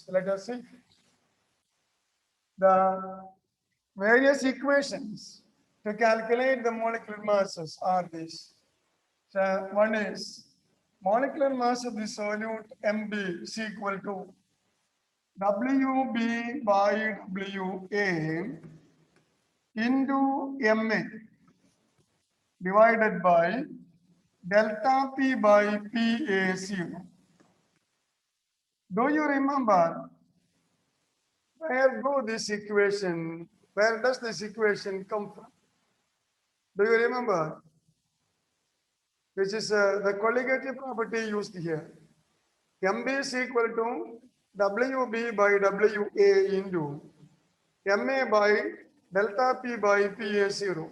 solutes. Let us see. The various equations to calculate the molecular masses are these. So one is molecular mass of the solute Mb is equal to Wb by Wa into Ma divided by delta P by Pa0. Do you remember where does this equation come from? Do you remember? Which is the colligative property used here. Mb is equal to Wb by Wa into Ma by delta P by Pa0,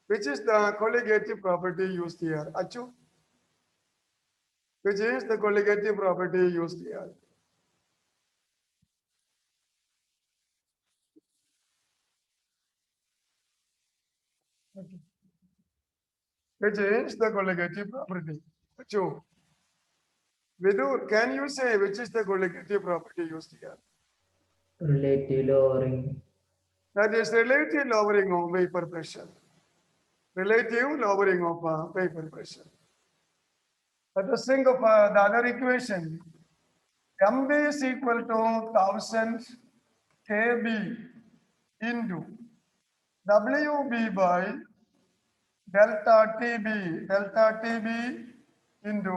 which is the colligative property used here. Achu? Which is the colligative property used here. Okay. Which is the colligative property. Achu? Vidur, can you say which is the colligative property used here? Relative lowering. That is relative lowering of vapor pressure. Relative lowering of vapor pressure. Let us think of the other equation. Mb is equal to 1000 kb into Wb by delta Tb into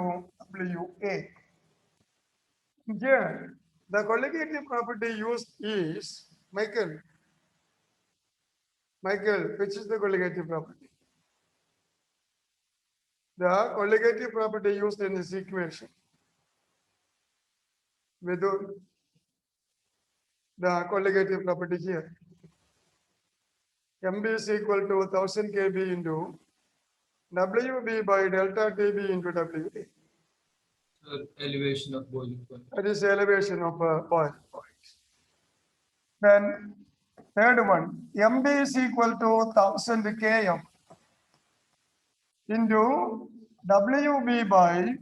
Wa. Here, the colligative property used is, Michael, which is the colligative property? The colligative property used in this equation. With the colligative property here. Mb is equal to 1000 kb into Wb by delta Tb into Wa. Elevation of boiling point. That is elevation of boiling point. Then third one, Mb is equal to 1000 km into Wb by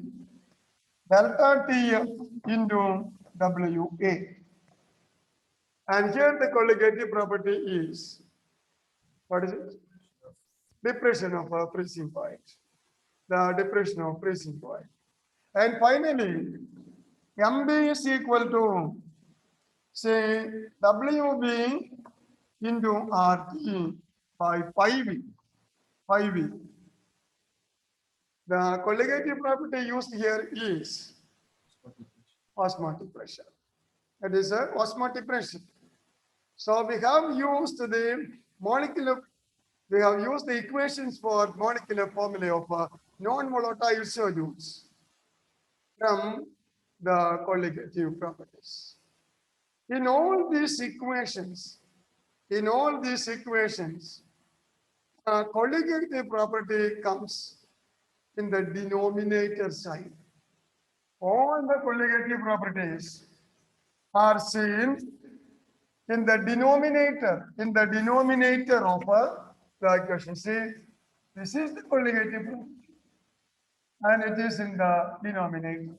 delta Tf into Wa. And here the colligative property is, what is it? Depression of a freezing point. The depression of freezing point. And finally, Mb is equal to, say, Wb into RT by pi v. The colligative property used here is osmotic pressure. That is a osmotic pressure. So we have used the equations for molecular formula of non-volatile solutes from the colligative properties. In all these equations, colligative property comes in the denominator side. All the colligative properties are seen in the denominator of the equation. See, this is the colligative property, and it is in the denominator.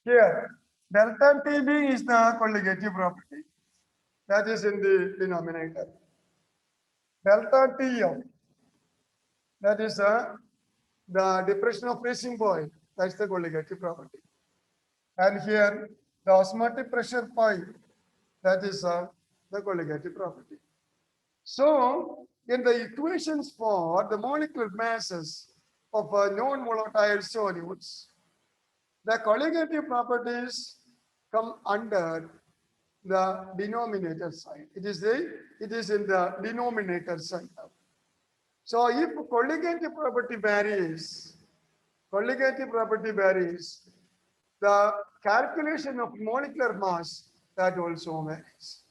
Here, delta Tb is the colligative property. That is in the denominator. Delta Tf, that is the depression of freezing point. That's the colligative property. And here, the osmotic pressure pi, that is the colligative property. So, in the equations for the molecular masses of non-volatile solutes, the colligative properties come under the denominator side. It is in the denominator side. So if colligative property varies, the calculation of molecular mass, that also varies.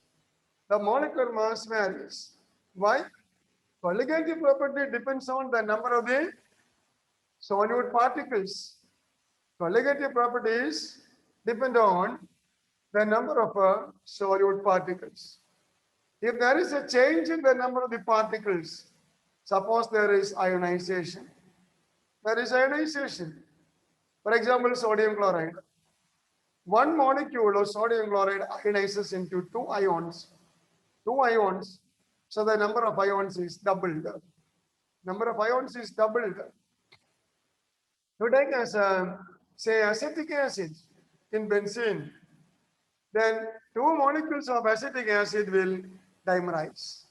The molecular mass varies. Why? Colligative property depends on the number of the solute particles. Colligative properties depend on the number of solute particles. If there is a change in the number of the particles, suppose there is ionization. For example, sodium chloride. one molecule of sodium chloride ionizes into two ions. So the number of ions is doubled. Number of ions is doubled. You take as say acetic acid in benzene, then two molecules of acetic acid will dimerize,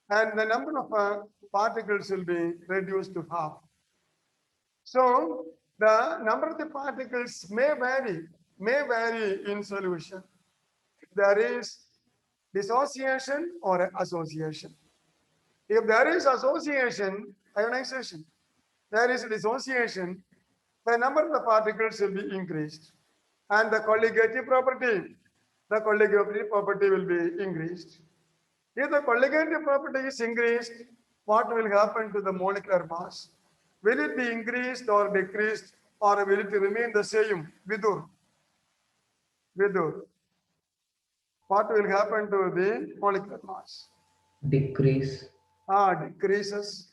and the number of particles will be reduced to half. So the number of the particles may vary in solution. There is dissociation or association. If there is association, ionization, there is dissociation, the number of the particles will be increased. And the colligative property will be increased. If the colligative property is increased, what will happen to the molecular mass? Will it be increased or decreased, or will it remain the same? Vidur. What will happen to the molecular mass? Decrease. Decreases.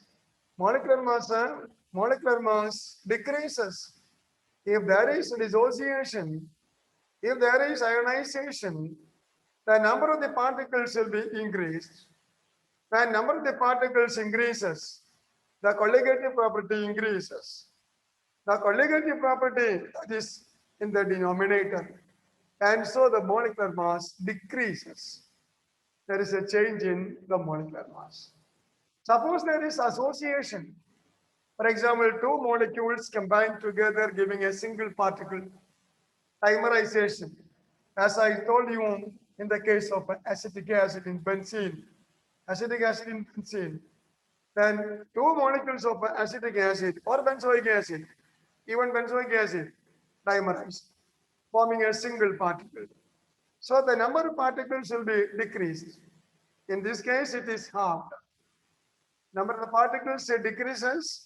Molecular mass decreases. If there is dissociation, if there is ionization, the number of the particles will be increased. When number of the particles increases, the colligative property increases. The colligative property that is in the denominator, and so the molecular mass decreases. There is a change in the molecular mass. Suppose there is association. For example, two molecules combined together giving a single particle. Dimerization. As I told you in the case of acetic acid in benzene, then two molecules of acetic acid or benzoic acid, even benzoic acid, dimerize, forming a single particle. So the number of particles will be decreased. In this case, it is halved. Number of the particles decreases.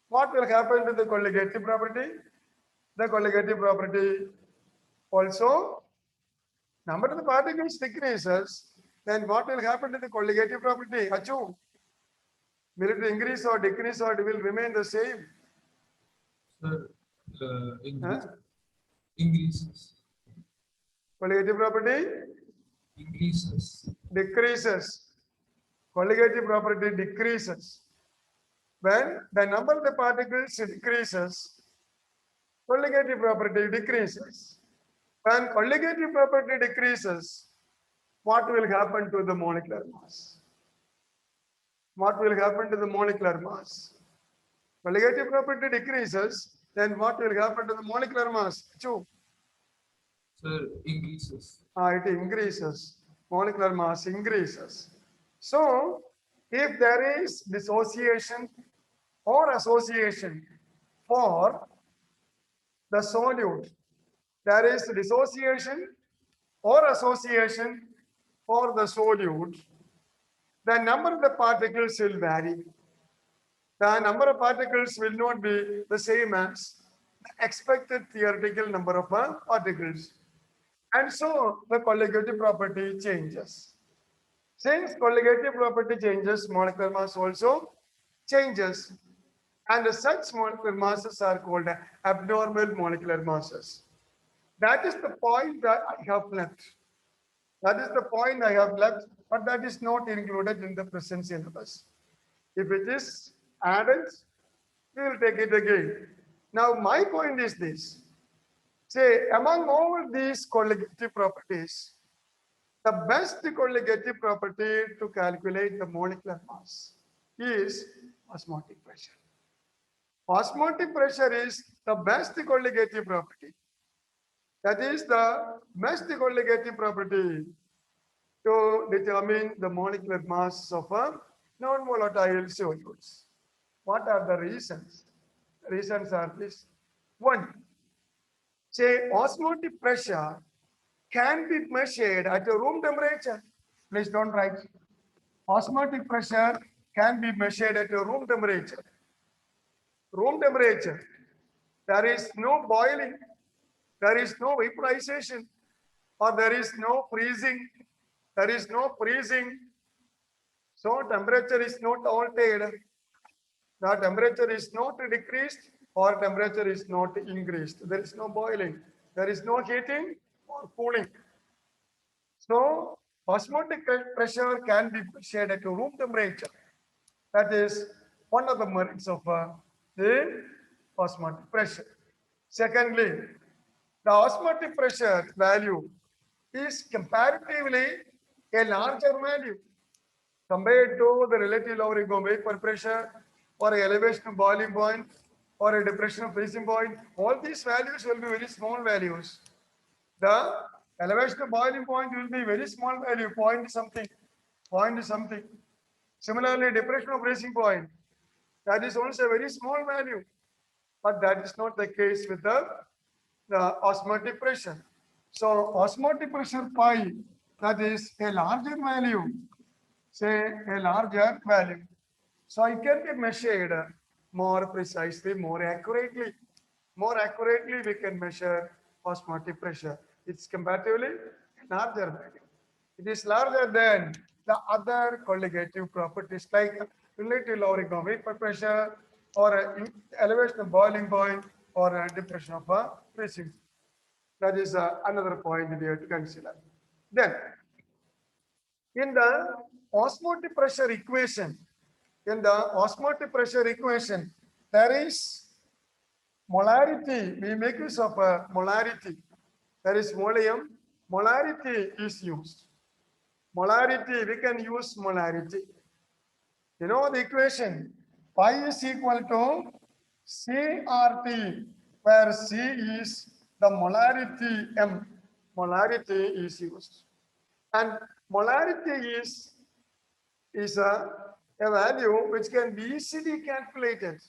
What will happen to the colligative property? The colligative property also, number of the particles decreases, then what will happen to the colligative property? Achu, will it increase or decrease, or it will remain the same? Sir, increases. Colligative property decreases. Colligative property decreases. When the number of the particles decreases, colligative property decreases. When colligative property decreases, what will happen to the molecular mass? What will happen to the molecular mass? Colligative property decreases, then what will happen to the molecular mass? Sir, Increases. It increases. Molecular mass increases. So, if there is dissociation or association for the solute, there is dissociation or association for the solute, the number of the particles will vary. The number of particles will not be the same as the expected theoretical number of particles. And so the colligative property changes. Since colligative property changes, molecular mass also changes. And such molecular masses are called abnormal molecular masses. That is the point that I have left. That is the point I have left, but that is not included in the present syllabus. If it is added, we will take it again. Now, my point is this. Say, among all these colligative properties, the best colligative property to calculate the molecular mass is osmotic pressure. Osmotic pressure is the best colligative property. That is the best colligative property to determine the molecular mass of non-volatile solutes. What are the reasons? The reasons are this. One, say osmotic pressure can be measured at a room temperature. Please don't write. Osmotic pressure can be measured at a room temperature. Room temperature. There is no boiling. There is no vaporization, or there is no freezing. There is no freezing. So temperature is not altered. The temperature is not decreased or temperature is not increased. There is no boiling. There is no heating or cooling. So osmotic pressure can be measured at room temperature. That is one of the merits of the osmotic pressure. Secondly, the osmotic pressure value is comparatively a larger value compared to the relative lowering of vapor pressure or elevation of boiling point or a depression of freezing point. All these values will be very small values. The elevation of boiling point will be very small value, point something. Similarly, depression of freezing point, that is also a very small value, but that is not the case with the osmotic pressure. So osmotic pressure pi, that is a larger value, say a larger value. So it can be measured more precisely, more accurately. More accurately, we can measure osmotic pressure. It's comparatively larger value. It is larger than the other colligative properties like relative lowering of vapor pressure or elevation of boiling point or depression of freezing. That is another point we have to consider. Then, in the osmotic pressure equation, there is molarity. We make use of molarity. There is volume. Molarity is used. Molarity, we can use molarity. You know the equation, pi is equal to CRT, where C is the molarity M. Molarity is used. And molarity is a value which can be easily calculated.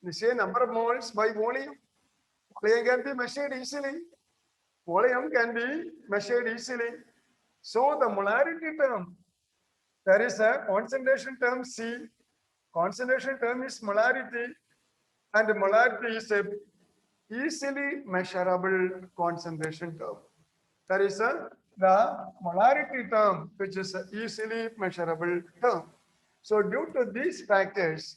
The same number of moles by volume. Volume can be measured easily. Volume can be measured easily. So the molarity term, there is a concentration term C. Concentration term is molarity, and molarity is a easily measurable concentration term. There is the molarity term, which is an easily measurable term. So due to these factors,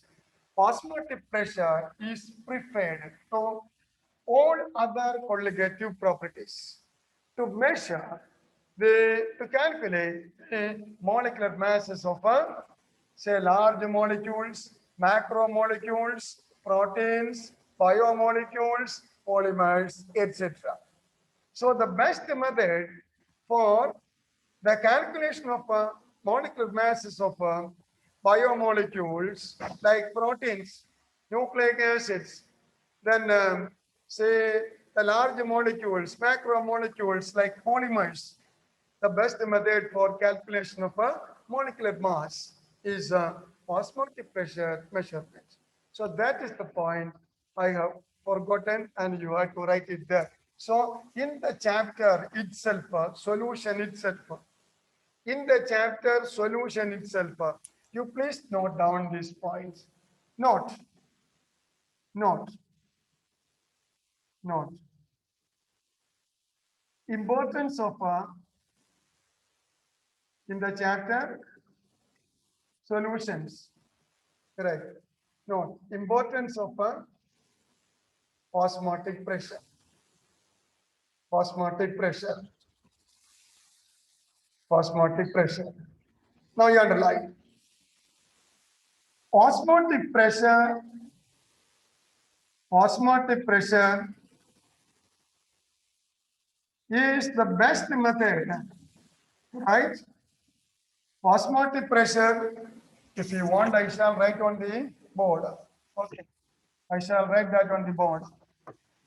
osmotic pressure is preferred to all other colligative properties. To measure, to calculate the molecular masses of say large molecules, macromolecules, proteins, biomolecules, polymers, etc. So the best method for the calculation of molecular masses of biomolecules like proteins, nucleic acids, then say the large molecules, macromolecules like polymers, the best method for calculation of a molecular mass is osmotic pressure measurement. So that is the point I have forgotten and you have to write it there. So in the chapter itself, solution itself, in the chapter solution itself, you please note down these points. Note, note, note. Importance of in the chapter solutions. Correct. Note, importance of osmotic pressure. Osmotic pressure. Osmotic pressure. Now you underline. Osmotic pressure is the best method, right? Osmotic pressure, if you want, I shall write on the board. Okay, I shall write that on the board.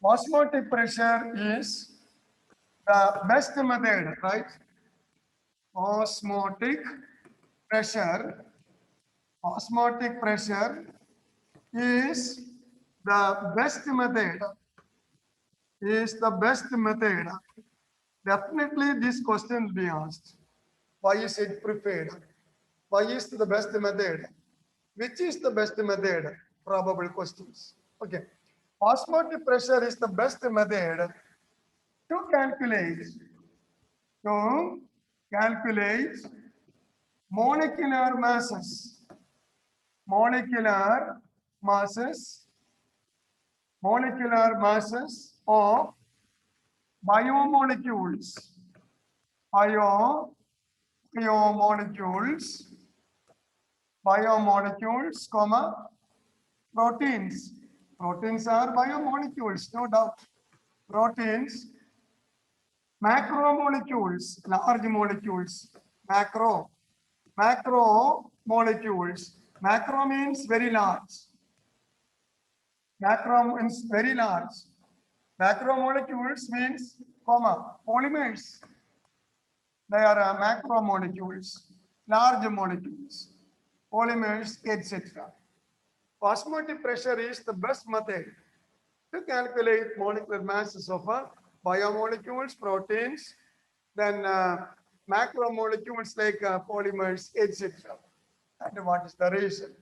Osmotic pressure is the best method, right? Osmotic pressure is the best method. Definitely this question will be asked. Why is it preferred? Why is the best method? Which is the best method? Probable questions. Okay. Osmotic pressure is the best method to calculate molecular masses. Molecular masses of biomolecules, biomolecules, biomolecules, comma, proteins. Proteins are biomolecules, no doubt. Proteins, macromolecules, large molecules, macromolecules. Macro means very large. Macro means very large. Macromolecules means, comma, polymers. They are macromolecules, large molecules, polymers, etc. Osmotic pressure is the best method to calculate molecular masses of biomolecules, proteins, then macromolecules like polymers, etc. And what is the reason?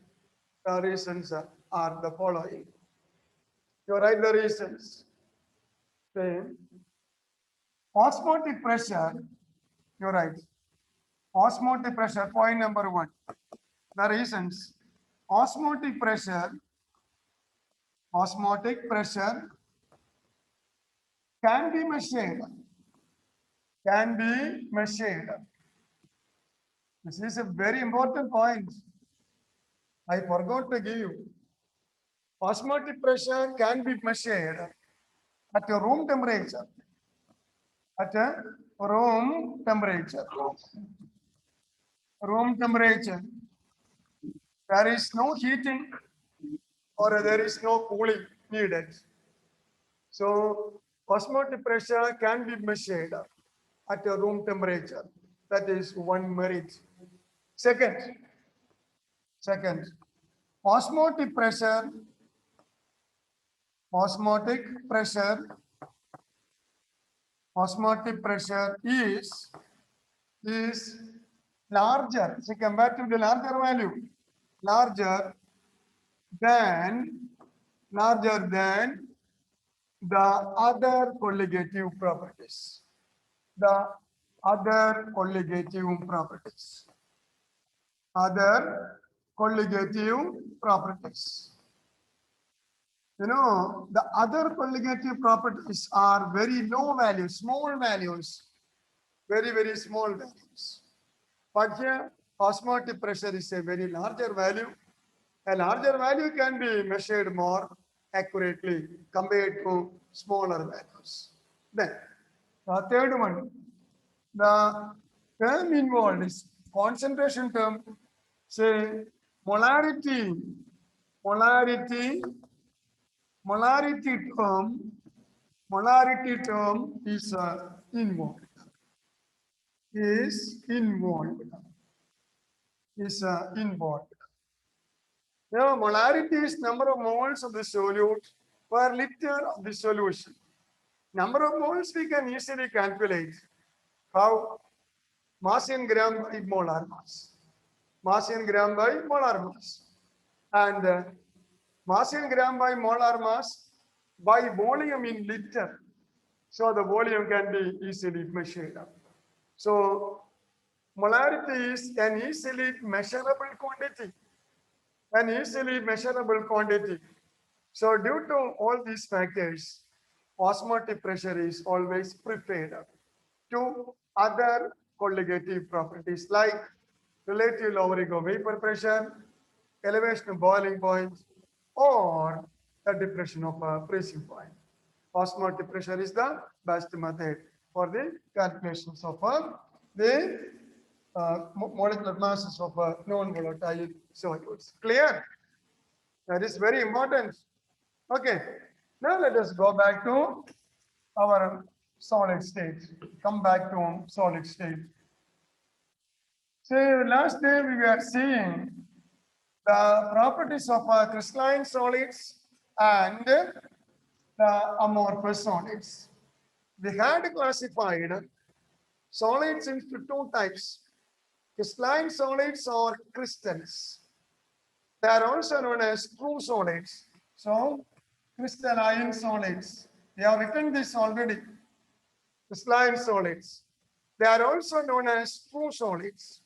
The reasons are the following. You write the reasons. Then, osmotic pressure, you're right. Osmotic pressure, point number 1. The reasons. Osmotic pressure can be measured. Can be measured. This is a very important point. I forgot to give you. Osmotic pressure can be measured at a room temperature. At a room temperature. Room temperature. There is no heating or there is no cooling needed. So osmotic pressure can be measured at a room temperature. That is one merit. Second, osmotic pressure is larger. See, compared to the larger value, larger than the other colligative properties. The other colligative properties. Other colligative properties. You know, the other colligative properties are very low values, small values, very, very small values. But here, osmotic pressure is a very larger value. A larger value can be measured more accurately compared to smaller values. Then, the third one, the term involved is concentration term, say molarity term is involved. Now, molarity is number of moles of the solute per liter of the solution. Number of moles we can easily calculate. How? Mass in gram by molar mass. Mass in gram by molar mass. And mass in gram by molar mass by volume in liter. So the volume can be easily measured. So molarity is an easily measurable quantity. So due to all these factors, osmotic pressure is always preferred to other colligative properties like relative lowering of vapor pressure, elevation of boiling point, or the depression of a freezing point. Osmotic pressure is the best method for the calculations of the molecular masses of non-volatile solutes. Clear? That is very important. Okay. Now let us go back to our solid state. Come back to solid state. So last day we were seeing the properties of crystalline solids and the amorphous solids. We had classified solids into two types. Crystalline solids or crystals. They are also known as true solids. So, crystalline solids. We have written this already. Crystalline solids. They are also known as true solids.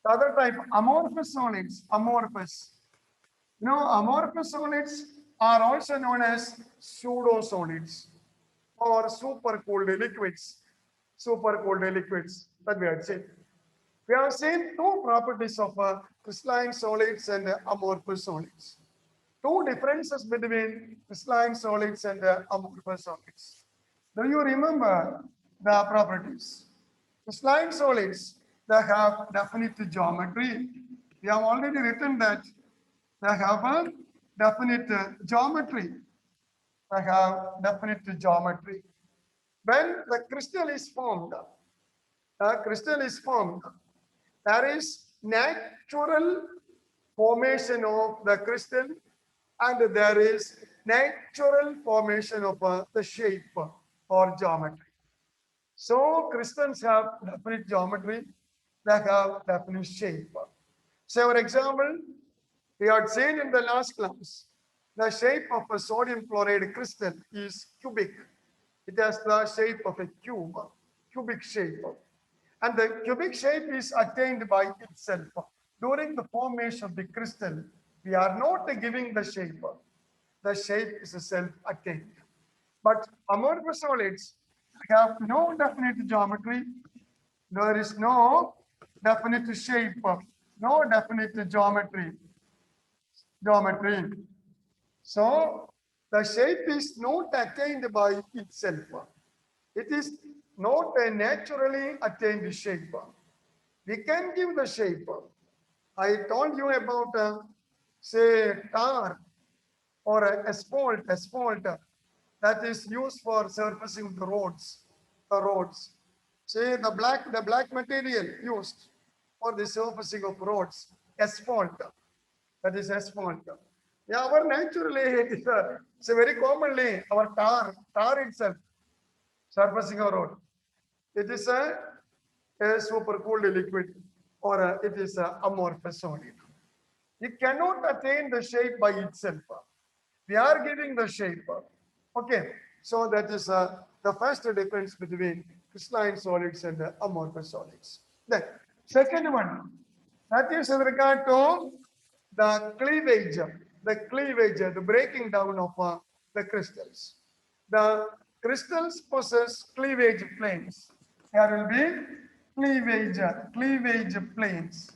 The other type, amorphous solids. Amorphous. You know, amorphous solids are also known as pseudo solids. or super cooled liquids. Super cooled liquids that we had seen. We have seen two properties of crystalline solids and amorphous solids. Two differences between crystalline solids and amorphous solids. Do you remember the properties? Crystalline solids, they have definite geometry. We have already written that they have a definite geometry. They have definite geometry. When the crystal is formed, there is natural formation of the crystal and there is natural formation of the shape or geometry. So crystals have definite geometry, they have definite shape. So for example, we had seen in the last class, the shape of a sodium chloride crystal is cubic. It has the shape of a cube, cubic shape. And the cubic shape is attained by itself. During the formation of the crystal, we are not giving the shape. The shape is self-attained. But amorphous solids have no definite geometry. There is no definite shape, no definite geometry. So the shape is not attained by itself. It is not a naturally attained shape. We can give the shape. I told you about, say, tar or asphalt that is used for surfacing the roads. Say the black material used for the surfacing of roads, asphalt. That is asphalt. Yeah, our naturally it is so very commonly our tar itself surfacing a road. It is a super cooled liquid or it is a amorphous solid. It cannot attain the shape by itself. We are giving the shape. Okay, so that is the first difference between crystalline solids and amorphous solids. Then, second one, that is with regard to the cleavage, the breaking down of the crystals. The crystals possess cleavage planes. There will be cleavage planes.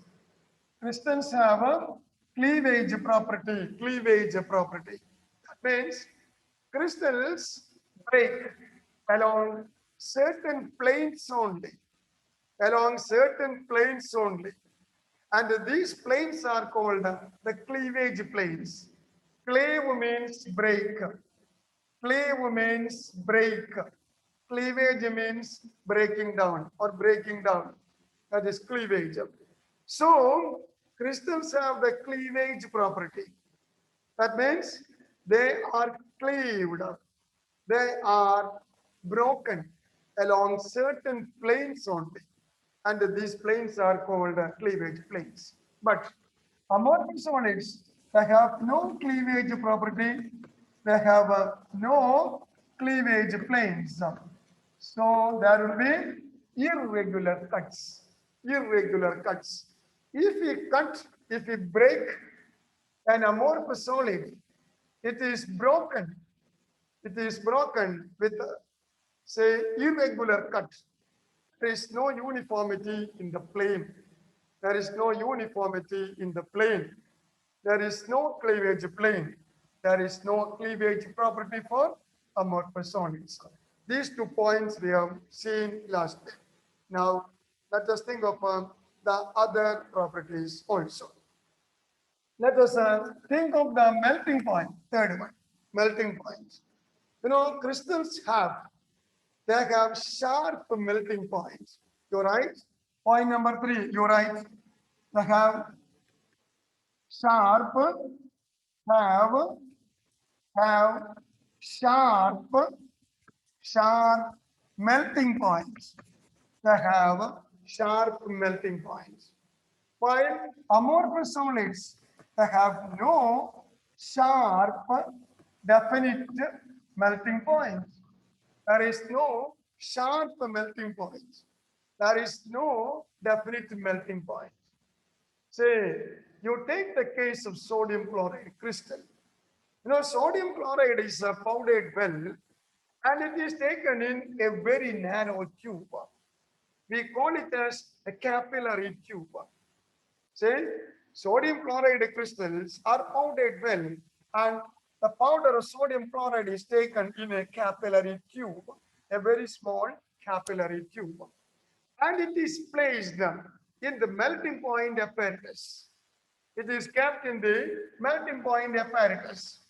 Crystals have a cleavage property. That means crystals break along certain planes only. And these planes are called the cleavage planes. Cleave means break. Cleavage means breaking down. That is cleavage. So crystals have the cleavage property. That means they are cleaved. They are broken along certain planes only. And these planes are called cleavage planes. But amorphous solids, they have no cleavage property. They have no cleavage planes. So there will be irregular cuts. If we break an amorphous solid, it is broken. With, say, irregular cut. There is no uniformity in the plane. There is no cleavage plane. There is no cleavage property for amorphous solids. These 2 points we have seen last time. Now, let us think of the other properties also. Let us think of the melting point, third one, melting point. You know, crystals they have sharp melting points. You're right. Point number 3, you're right. They have sharp melting points. They have sharp melting points. While amorphous solids, they have no sharp, definite melting points. There is no sharp melting point. There is no definite melting point. Say, you take the case of sodium chloride crystal. You know, sodium chloride is powdered well and it is taken in a very narrow tube. We call it as a capillary tube. Say, sodium chloride crystals are powdered well, and the powder of sodium chloride is taken in a capillary tube, a very small capillary tube, and it is placed in the melting point apparatus. It is kept in the melting point apparatus,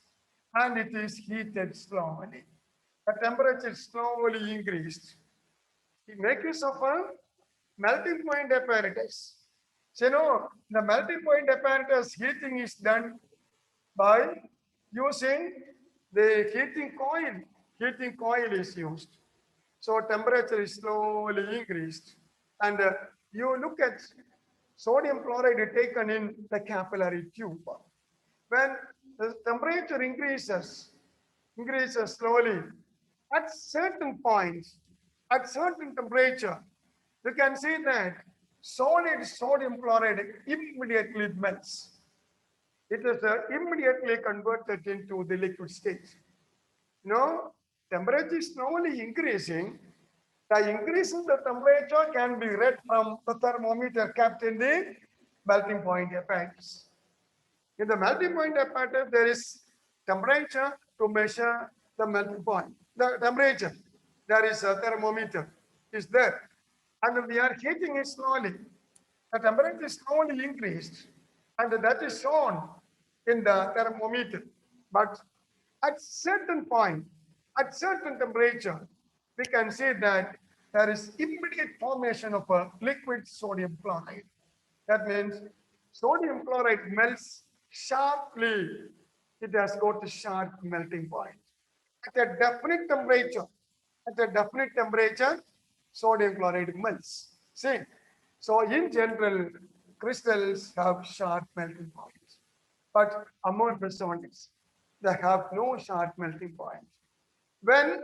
and it is heated slowly. The temperature slowly increased. The makers of a melting point apparatus. So, the melting point apparatus heating is done by using the heating coil. Heating coil is used. So temperature is slowly increased. And you look at sodium chloride taken in the capillary tube. When the temperature increases slowly, at certain points, at certain temperature, you can see that solid sodium chloride immediately melts. It is immediately converted into the liquid state. Temperature is slowly increasing. The increase in the temperature can be read from the thermometer kept in the melting point apparatus. In the melting point apparatus, there is temperature to measure the melting point. The temperature, there is a thermometer, is there. And we are heating it slowly. The temperature is slowly increased, and that is shown in the thermometer. But at certain point, at certain temperature, we can say that there is immediate formation of a liquid sodium chloride. That means sodium chloride melts sharply. It has got a sharp melting point. At a definite temperature, sodium chloride melts. See, so in general, crystals have sharp melting points, but amorphous solids, they have no sharp melting point. When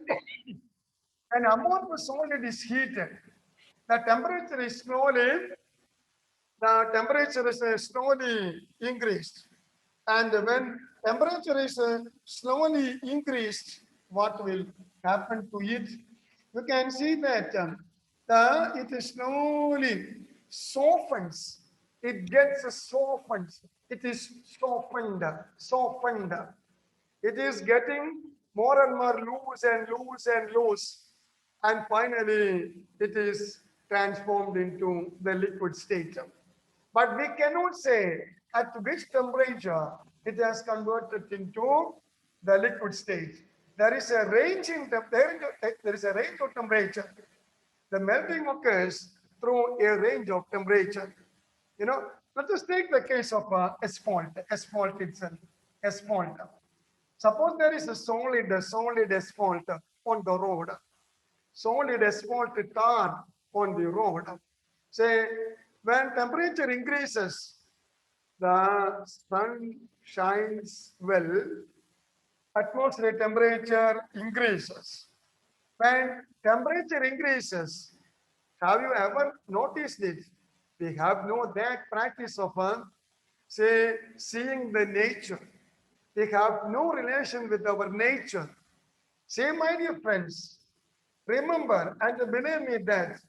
an amorphous solid is heated, the temperature is slowly increased. And when temperature is slowly increased, what will happen to it? You can see that it is slowly softens. It gets softened. It is softened. It is getting more and more loose and loose and loose. And finally, it is transformed into the liquid state. But we cannot say at which temperature it has converted into the liquid state. There is a range there is a range of temperature. The melting occurs through a range of temperature. Let us take the case of asphalt itself. Asphalt. Suppose there is a solid asphalt on the road. Solid asphalt tar on the road. Say, when temperature increases, the sun shines well, atmospheric temperature increases. When temperature increases, have you ever noticed it? We have no that practice of, say, seeing the nature. We have no relation with our nature. Say, my dear friends, remember and believe me that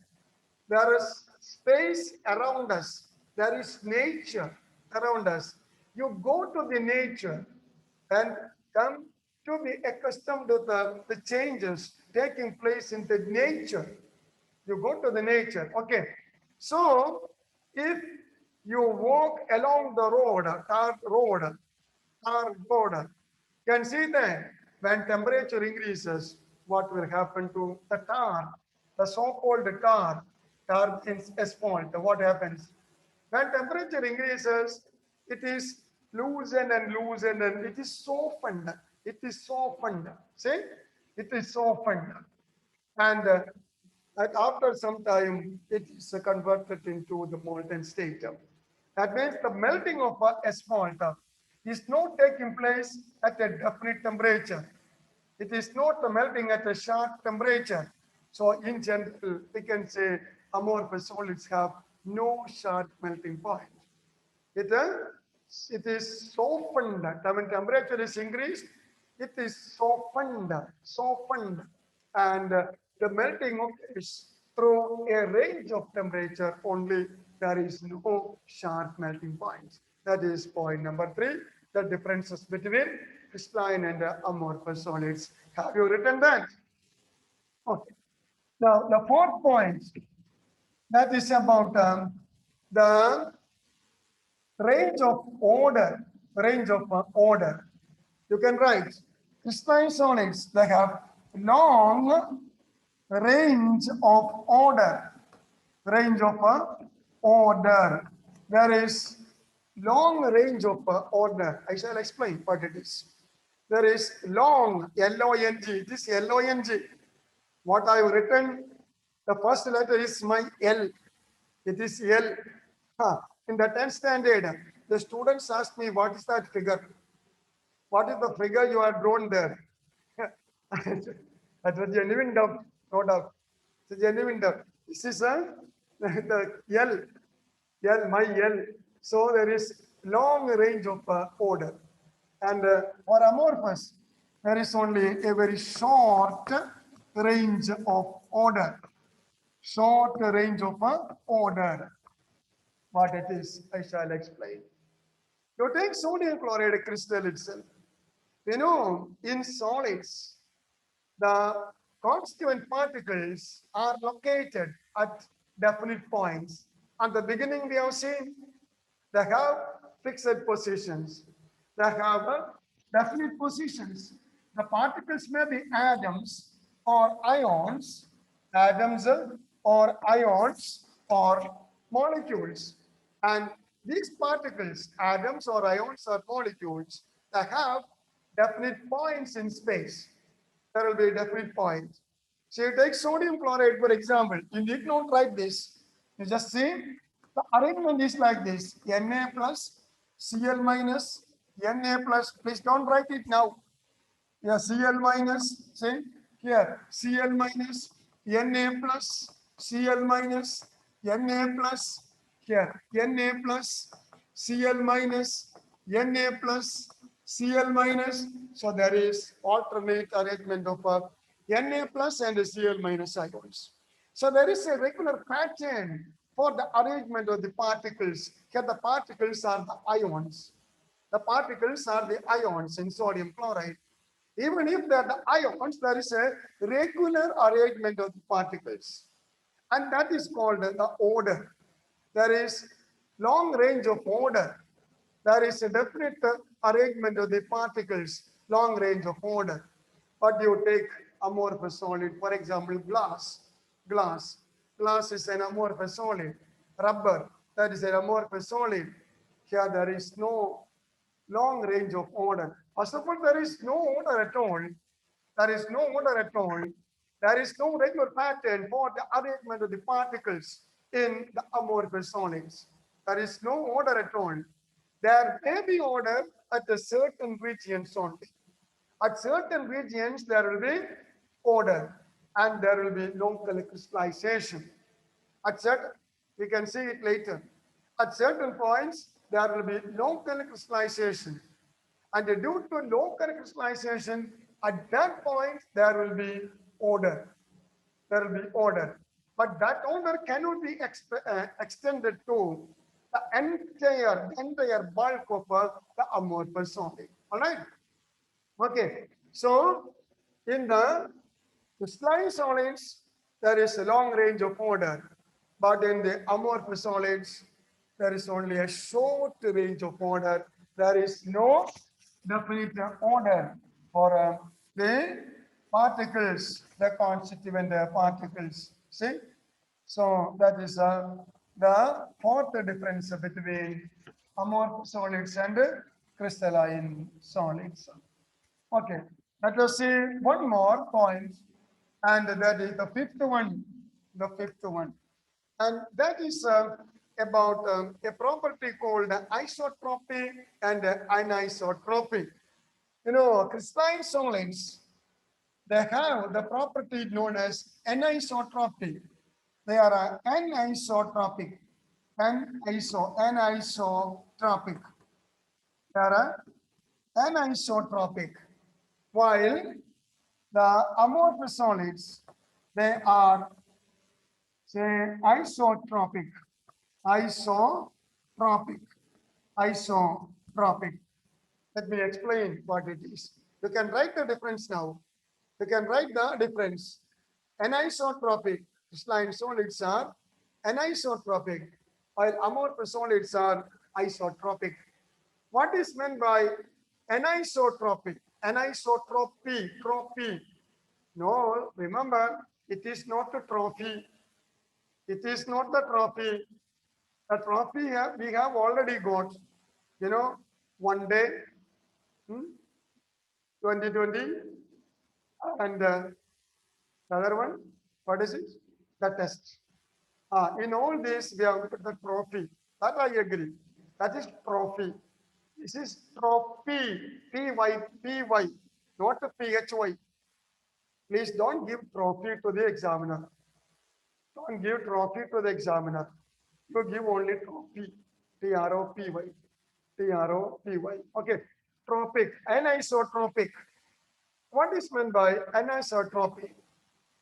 there is space around us. There is nature around us. You go to the nature and come to be accustomed to the changes taking place in the nature. You go to the nature. Okay. So if you walk along the road, tar road, you can see that when temperature increases, what will happen to the tar, the so-called tar in asphalt, what happens? When temperature increases, it is loosened and loosened and it is softened. It is softened. See? It is softened. And after some time, it is converted into the molten state. That means the melting of asphalt is not taking place at a definite temperature. It is not melting at a sharp temperature. So in general, we can say amorphous solids have no sharp melting point. It is softened. When temperature is increased, it is softened. and the melting occurs through a range of temperature only. There is no sharp melting point. That is point number 3, the differences between crystalline and amorphous solids. Have you written that? Okay. Now, the fourth point, that is about the range of order. You can write crystalline solids, they have long range of order. There is long range of order. I shall explain what it is. There is long, L-O-N-G, it is L-O-N-G. What I have written, the first letter is my L. It is L. In the 10th standard, the students asked me, what is that figure? What is the figure you have drawn there? That was genuine doubt, no doubt. It's a genuine doubt. This is the L, my L. So there is long range of order. And for amorphous, there is only a very short range of order. Short range of order. What it is, I shall explain. You take sodium chloride crystal itself. You know, in solids, the constituent particles are located at definite points. At the beginning, we have seen they have fixed positions. They have definite positions. The particles may be atoms or ions, atoms or ions or molecules. And these particles, atoms or ions or molecules, they have definite points in space. There will be a definite point. So you take sodium chloride, for example. You need not write this. You just see the arrangement is like this. Na plus, Cl minus, Na plus. Please don't write it now. Yeah, Cl minus, say here, Cl minus, Na plus, Cl minus, Na plus, here, Na plus, Cl minus, Na plus, Cl minus. So there is alternate arrangement of Na plus and Cl minus ions. So there is a regular pattern for the arrangement of the particles. Here the particles are the ions. The particles are the ions in sodium chloride. Even if they are the ions, there is a regular arrangement of the particles. And that is called the order. There is long range of order. There is a definite arrangement of the particles, long range of order. But you take amorphous solid, for example, glass. Glass is an amorphous solid. Rubber, that is an amorphous solid. Here there is no long range of order. First of all, there is no order at all. There is no order at all. There is no regular pattern for the arrangement of the particles in the amorphous solids. There is no order at all. There may be order at a certain regions only. At certain regions, there will be order and there will be local crystallization. At certain, we can see it later. At certain points, there will be local crystallization. And due to local crystallization, at that point, there will be order. There will be order. But that order cannot be extended to the entire bulk of the amorphous solid. All right? Okay. So, in the crystalline solids, there is a long range of order. But in the amorphous solids, there is only a short range of order. There is no definite order for the particles, the constituent particles. See? So that is the fourth difference between amorphous solids and crystalline solids. Okay, let us see one more point, and that is the fifth one. The fifth one. And that is about a property called isotropy and anisotropy. You know, crystalline solids, they have the property known as anisotropy. They are anisotropic. Anisotropic. They are anisotropic. While The amorphous solids, they are, say, isotropic, isotropic, isotropic. Let me explain what it is. You can write the difference now. You can write the difference. Anisotropic crystalline solids are anisotropic, while amorphous solids are isotropic. What is meant by anisotropic? Anisotropy, tropy. No, remember, it is not a trophy. It is not the trophy. The trophy we have already got. You know, one day, 2020, and the other one, what is it? The test. In all this, we have put the trophy. That I agree. That is trophy. This is trophy. P-Y, not a P-H-Y. Please don't give trophy to the examiner. Don't give trophy to the examiner. You give only trophy. T-R-O-P-Y. T-R-O-P-Y. Okay. Tropic. Anisotropic. What is meant by anisotropy?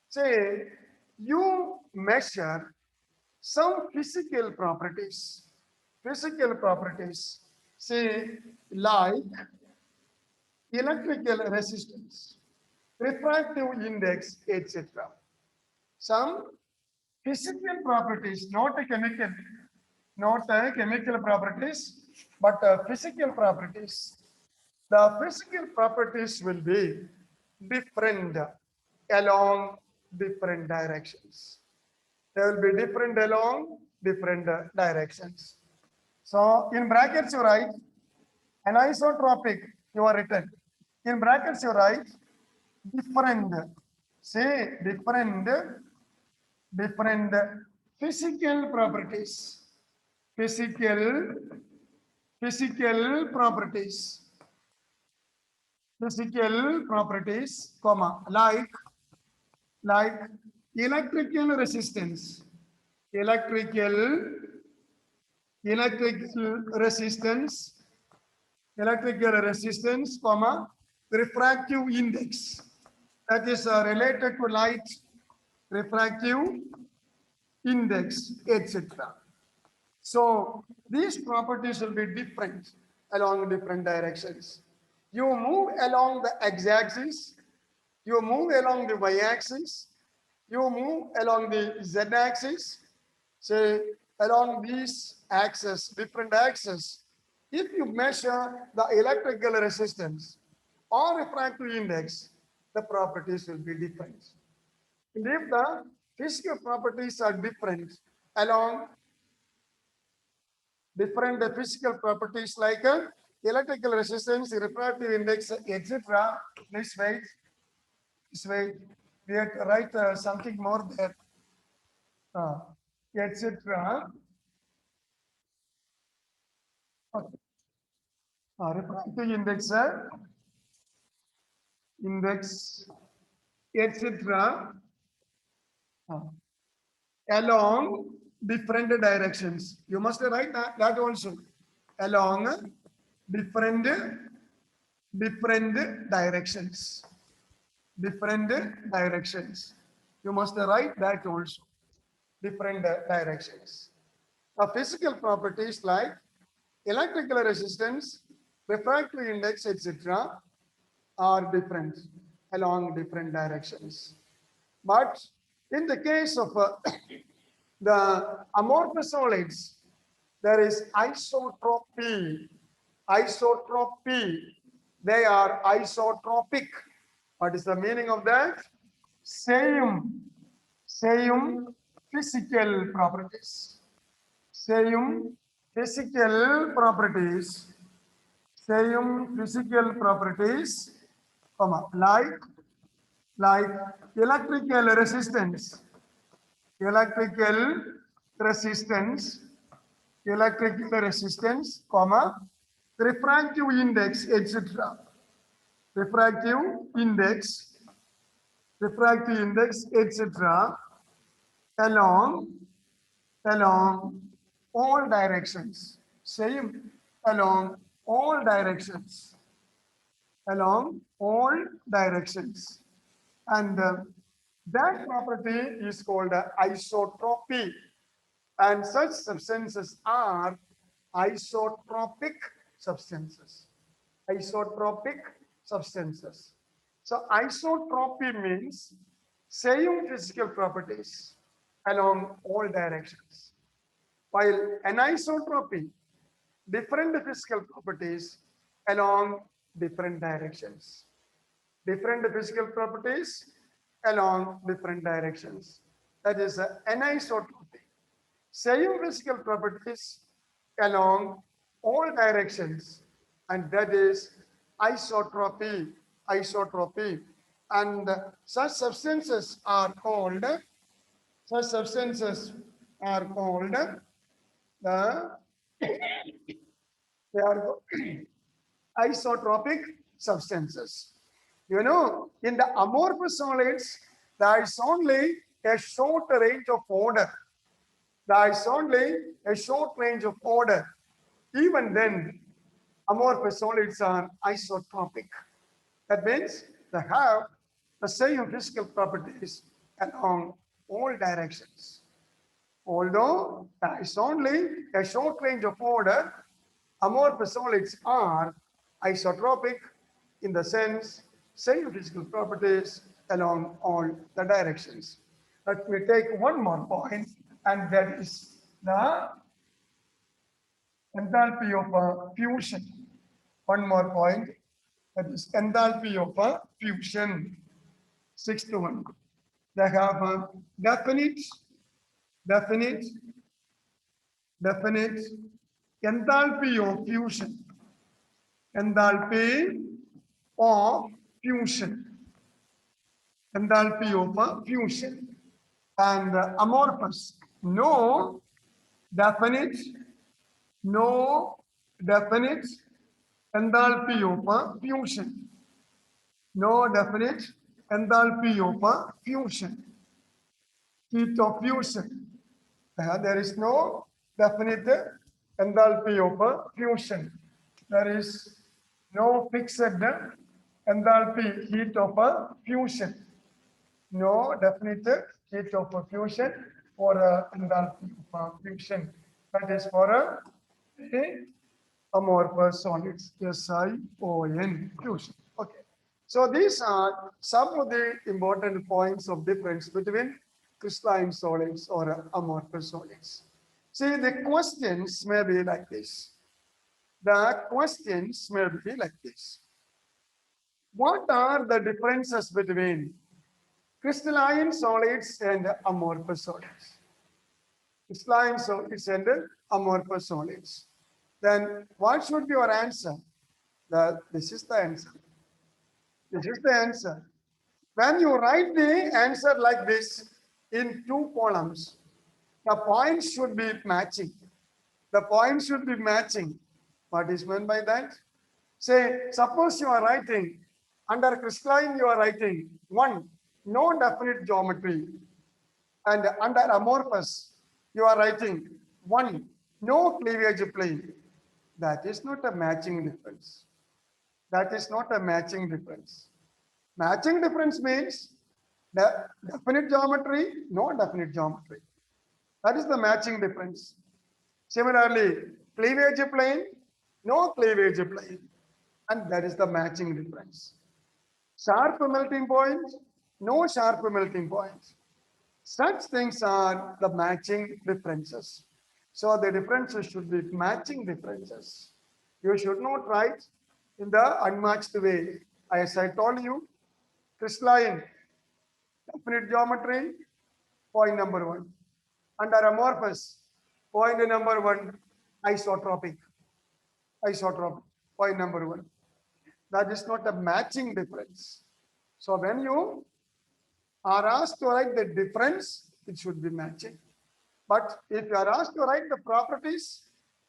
Say, you measure some physical properties. Physical properties, say, like electrical resistance, refractive index, etc. Some physical properties, not a chemical properties, but physical properties. The physical properties will be different along different directions. They will be different along different directions. So in brackets you write anisotropic, you are written. In brackets you write different, say different physical properties. Physical properties. Physical properties, comma, like electrical resistance, electrical resistance, comma, refractive index, that is related to light, refractive index, etc. So these properties will be different along different directions. You move along the x-axis, you move along the y-axis, you move along the z-axis, say along these axes, different axes. If you measure the electrical resistance or refractive index, the properties will be different. And if the physical properties are different along different physical properties like electrical resistance, refractive index, etc. Please wait. Please wait. We have to write something more there, etc. Okay. Refractive index, etc. Along different directions. You must write that also. Along different directions. Different directions. You must write that also. Different directions. Physical properties like electrical resistance, refractive index, etc. are different along different directions. But in the case of the amorphous solids, there is isotropy. Isotropy. They are isotropic. What is the meaning of that? Same physical properties. Same physical properties. Same physical properties, comma, like electrical resistance, comma, refractive index, etc. Refractive index, etc. along all directions. Same along all directions. Along all directions. And that property is called isotropy. And such substances are isotropic substances. Isotropic substances. So isotropy means same physical properties along all directions. While anisotropy, different physical properties along different directions. Different physical properties along different directions. That is anisotropy. Same physical properties along all directions, and that is isotropy. Isotropy. And such substances are called, such substances are called the, they are isotropic substances. You know, in the amorphous solids, there is only a short range of order. There is only a short range of order. Even then, amorphous solids are isotropic. That means they have the same physical properties along all directions. Although there is only a short range of order, amorphous solids are isotropic in the sense same physical properties along all the directions. Let me take one more point, and that is the enthalpy of fusion. One more point, that is enthalpy of fusion. Sixth one. They have a definite enthalpy of fusion. Enthalpy of fusion. Enthalpy of fusion. And amorphous. No definite enthalpy of fusion. No definite enthalpy of fusion. Heat of fusion. There is no definite enthalpy of fusion. There is no fixed enthalpy heat of fusion. No definite heat of fusion for enthalpy of fusion. That is for amorphous solids, SiON fusion. Okay. So these are some of the important points of difference between crystalline solids or amorphous solids. See, the questions may be like this. The questions may be like this. What are the differences between crystalline solids and amorphous solids? Crystalline solids and amorphous solids. Then what should be your answer? This is the answer. This is the answer. When you write the answer like this in two columns, the points should be matching. The points should be matching. What is meant by that? Say, suppose you are writing, under crystalline you are writing 1, no definite geometry. And under amorphous, you are writing 1, no cleavage plane. That is not a matching difference. That is not a matching difference. Matching difference means the definite geometry, no definite geometry. That is the matching difference. Similarly, cleavage plane, no cleavage plane. And that is the matching difference. Sharp melting point, no sharp melting point. Such things are the matching differences. So the differences should be matching differences. You should not write in the unmatched way. As I told you, crystalline, definite geometry, point number 1. Under amorphous, point number 1, isotropic. Isotropic, point number 1. That is not a matching difference. So when you are asked to write the difference, it should be matching. But if you are asked to write the properties,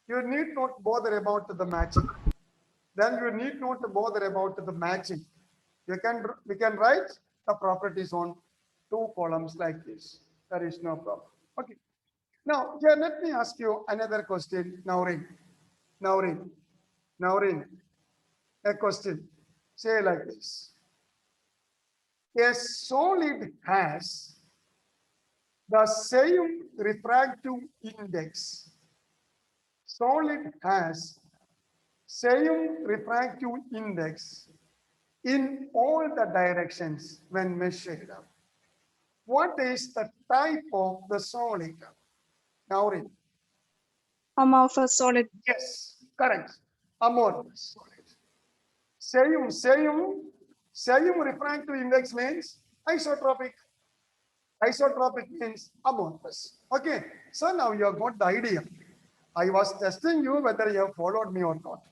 you need not bother about the matching. Then you need not bother about the matching. We can write the properties on 2 columns like this. There is no problem. Okay. Now, here let me ask you another question. Naureen, a question. Say like this. a solid has the same refractive index. Solid has same refractive index in all the directions when measured. What is the type of the solid? Now read. Amorphous solid. Yes, correct. Amorphous solid. Same refractive index means isotropic. Isotropic means amorphous. Okay, so now you have got the idea. I was testing you whether you have followed me or not.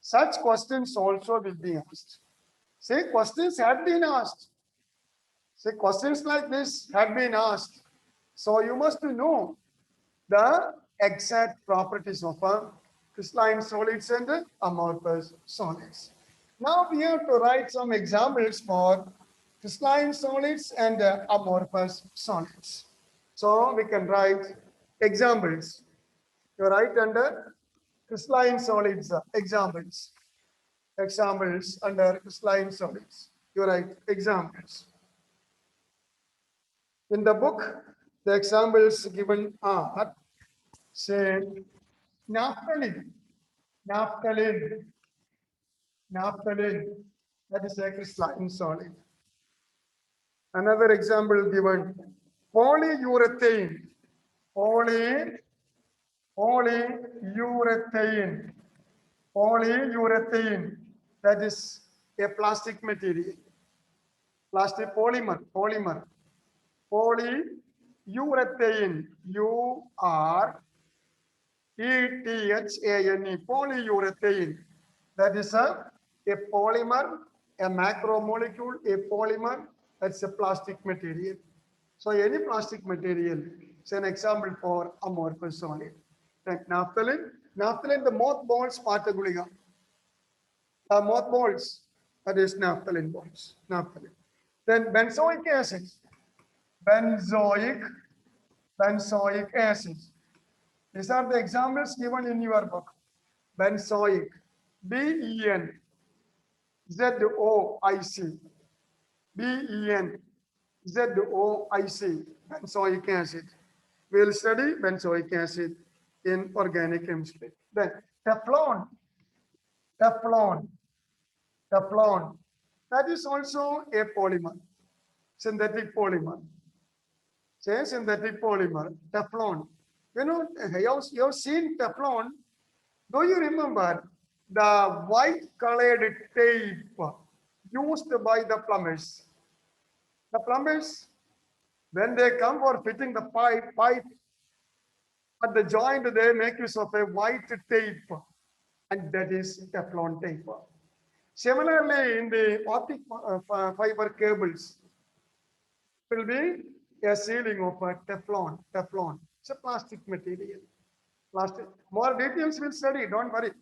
Such questions also will be asked. Say questions had been asked. Say questions like this had been asked. So you must know the exact properties of a crystalline solids and amorphous solids. Now we have to write some examples for crystalline solids and amorphous solids. So we can write examples. You write under crystalline solids examples. Examples under crystalline solids. You write examples. In the book, the examples given are, say, naphthalene, naphthalene, naphthalene, that is a crystalline solid. Another example given, polyurethane, polyurethane, polyurethane, that is a plastic material, plastic polymer, polyurethane, URETHANE, polyurethane. That is a polymer, a macromolecule, a polymer. That's a plastic material. So any plastic material is an example for amorphous solid. Then naphthalene, the mothballs particular. Mothballs, that is naphthalene balls, naphthalene. Then benzoic acid, benzoic acid. These are the examples given in your book. Benzoic, BENZOIC, BENZOIC, benzoic acid. We'll study benzoic acid in organic chemistry. Then Teflon, that is also a polymer, synthetic polymer. Say synthetic polymer, Teflon. You know, you have seen Teflon. Do you remember the white colored tape used by the plumbers? The plumbers, when they come for fitting the pipe at the joint, they make use of a white tape, and that is Teflon tape. Similarly, in the optic fiber cables, will be a sealing of a Teflon. It's a plastic material. Plastic. More details we'll study, don't worry.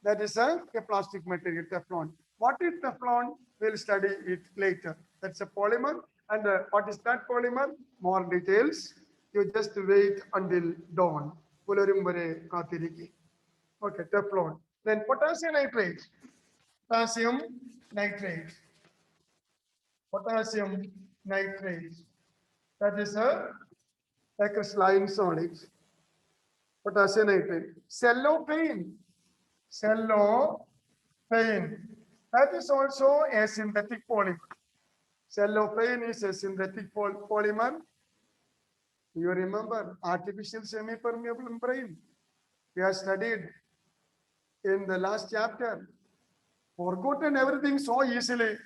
That is a plastic material, Teflon. What is Teflon? We'll study it later. That's a polymer. And what is that polymer? More details. You just wait until dawn. Okay, Teflon. Then potassium nitrate. Potassium nitrate. Potassium nitrate. That is a crystalline solid. Potassium nitrate. Cellophane. That is also a synthetic polymer. Cellophane is a synthetic polymer. You remember artificial semi-permeable membrane. We have studied in the last chapter. Forgotten everything so easily.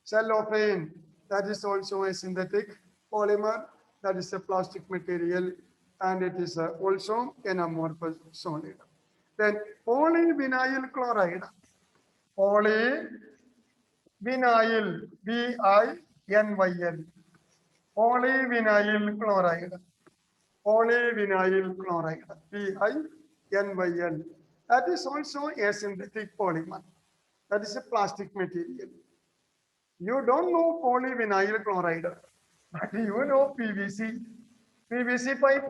Cellophane, that is also a synthetic polymer. That is a plastic material, and it is also an amorphous solid. Then polyvinyl chloride. Polyvinyl, VINYL. Polyvinyl chloride. Polyvinyl chloride, VINYL. That is also a synthetic polymer. That is a plastic material. You don't know polyvinyl chloride, but you know PVC. PVC pipe,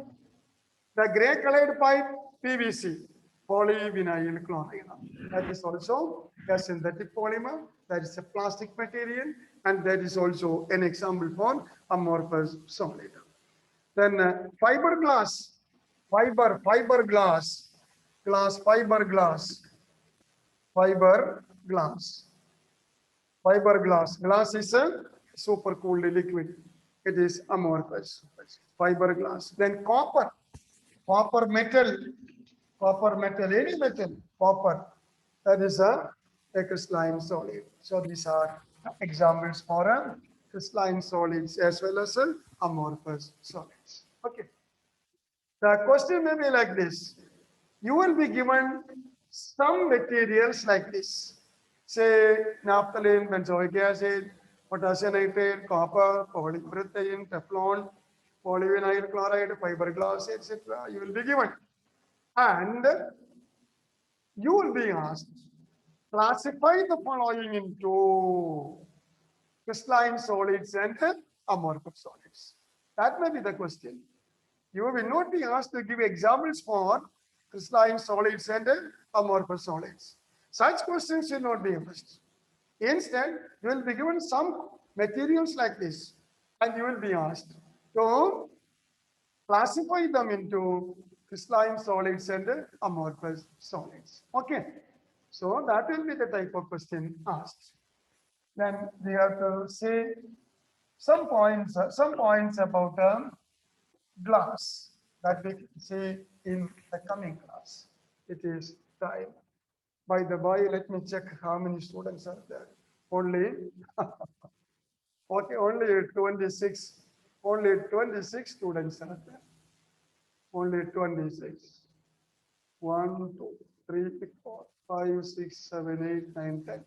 the gray colored pipe, PVC, polyvinyl chloride. That is also a synthetic polymer. That is a plastic material. and that is also an example for amorphous solid. Then fiberglass, fiberglass, fiberglass, fiberglass. Fiberglass. Glass is a supercooled liquid. It is amorphous. Fiberglass. Then copper. Copper metal. Copper metal. Any metal. Copper. That is a crystalline solid. So these are examples for crystalline solids as well as amorphous solids. Okay. The question may be like this. You will be given some materials like this. Say naphthalene, benzoic acid, potassium nitrate, copper, polyurethane, Teflon, polyvinyl chloride, fiberglass, etc. You will be given. And you will be asked, classify the following into crystalline solids and amorphous solids. That may be the question. You will not be asked to give examples for crystalline solids and amorphous solids. Such questions will not be asked. Instead, you will be given some materials like this, and you will be asked to classify them into crystalline solids and amorphous solids. Okay. So that will be the type of question asked. Then we have to say some points about glass that we can see in the coming class. It is time. By the by, let me check how many students are there. Only, okay, only 26. Only 26 students are there. Only 26. 1, 2, 3, 4, 5, 6, 7, 8, 9, 10.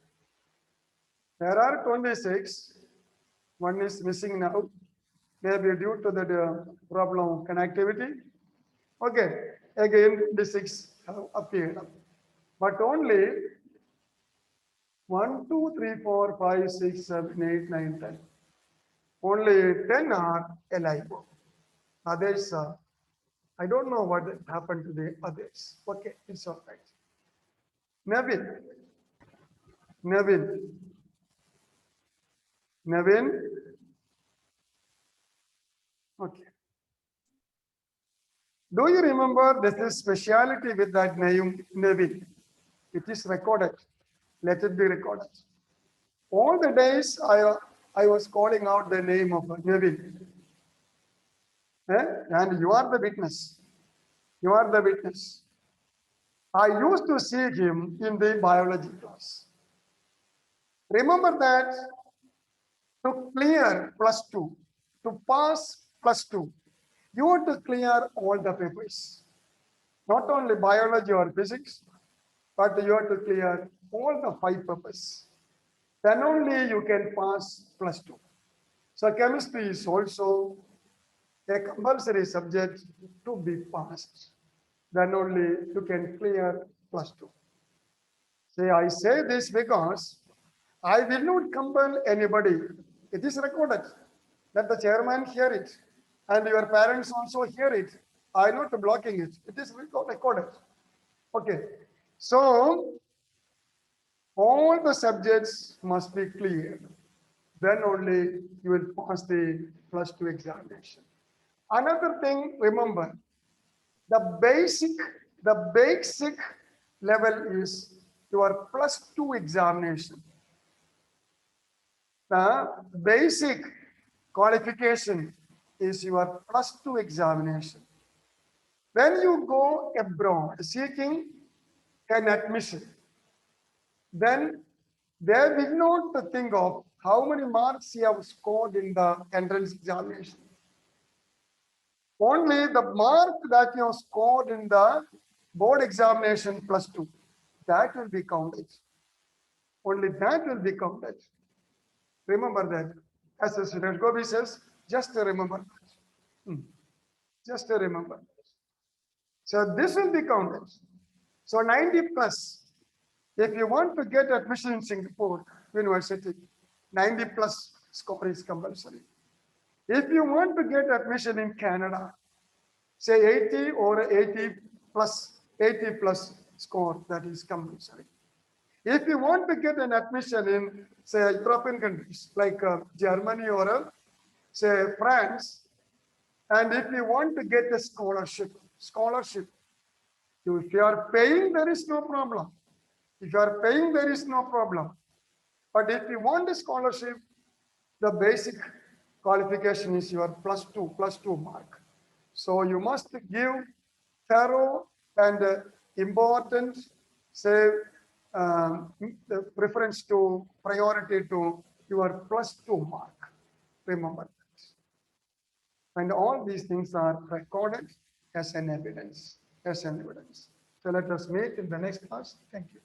There are 26. One is missing now. Maybe due to the problem of connectivity. Okay, again the 6 have appeared. But only 1, 2, 3, 4, 5, 6, 7, 8, 9, 10. Only 10 are alive. Others, I don't know what happened to the others. Okay, it's all right. Nevin. Okay. Do you remember this is speciality with that name, Nevin? It is recorded. Let it be recorded. All the days I was calling out the name of Nevin. And you are the witness. You are the witness. I used to see him in the biology class. Remember that to clear +2, to pass +2, you have to clear all the papers. Not only biology or physics, but you have to clear all the 5 papers. Then only you can pass +2. So chemistry is also a compulsory subject to be passed. Then only you can clear +2. See, I say this because I will not compel anybody. It is recorded. Let the chairman hear it. And your parents also hear it. I'm not blocking it. It is recorded. Okay. So, all the subjects must be cleared. Then only you will pass the +2 examination. Another thing, remember, the basic level is your +2 examination. The basic qualification is your +2 examination. When you go abroad seeking an admission, then they will not think of how many marks you have scored in the entrance examination. Only the mark that you have scored in the board examination +2, that will be counted. Only that will be counted. Remember that. As Suresh Gobi says, just remember that. Just remember. So this will be counted. So 90+. If you want to get admission in Singapore University, 90+ score is compulsory. If you want to get admission in Canada, say 80 or 80+ score, that is compulsory. If you want to get an admission in, say, European countries like Germany or, say, France, and if you want to get a scholarship, if you are paying, there is no problem. If you are paying, there is no problem. But if you want a scholarship, the basic qualification is your plus two mark. So you must give thorough and important, say, the preference to priority to your plus 2 mark. Remember that. And all these things are recorded as an evidence, So let us meet in the next class. Thank you.